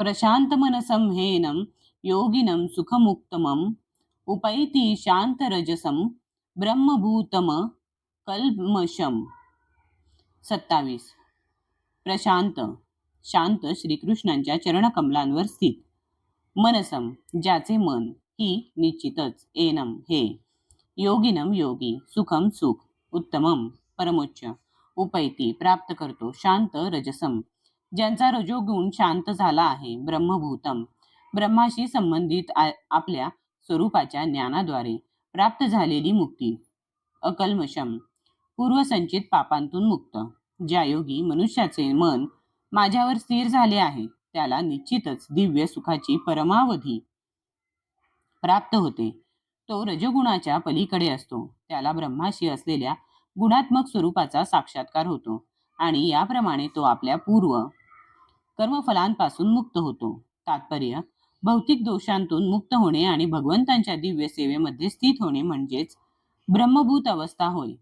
प्रशांत मनसं हेनं योगिनं सुखमुत्तमम् उपैति शांतरजसं ब्रह्मभूतम कल्मषम. 27. प्रशांत शांत श्रीकृष्णांच्या चरणकमलांवर स्थित. मनसम ज्याचे मन, ही निश्चितच, एनम हे, योगिनम योगी, सुखम सुख, उत्तमम परमोच्च, उपैती प्राप्त करतो, शांत रजसम ज्यांचा रजोगुण शांत झाला आहे, ब्रह्मभूतम ब्रह्माशी संबंधित आपल्या स्वरूपाच्या ज्ञानाद्वारे प्राप्त झालेली मुक्ती, अकल्मषम पूर्वसंचित पापांतून मुक्त. ज्या योगी मनुष्याचे मन माझ्यावर स्थिर झाले आहे त्याला निश्चितच दिव्य सुखाची परमावधी प्राप्त होते. तो रजोगुणाच्या पलीकडे असतो, त्याला ब्रह्माशी असलेल्या गुणात्मक स्वरूपाचा साक्षात्कार होतो आणि याप्रमाणे तो आपल्या पूर्व कर्मफलांपासून मुक्त होतो. तात्पर्य: भौतिक दोषांतून मुक्त होणे आणि भगवंतांच्या दिव्य सेवेमध्ये स्थित होणे म्हणजेच ब्रह्मभूत अवस्था होय.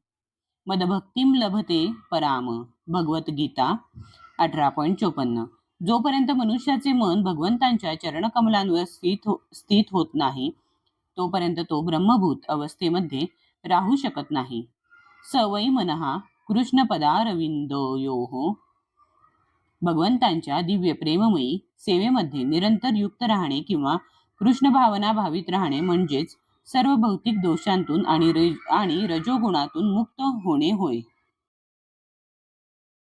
मदभक्तिम लभते पराम. भगवद्गीता 18.54. जोपर्यंत मनुष्याचे मन भगवंतांच्या चरणकमलांवर स्थित होत नाही तोपर्यंत तो ब्रह्मभूत अवस्थेमध्ये राहू शकत नाही. सवै मनहा कृष्णपदारविंदयोः. भगवंतांच्या दिव्य प्रेममयी सेवेमध्ये निरंतर युक्त राहणे किंवा कृष्ण भावना भावित राहणे म्हणजेच सर्व भौतिक दोषांतून आणि रजोगुणातून मुक्त होणे होय.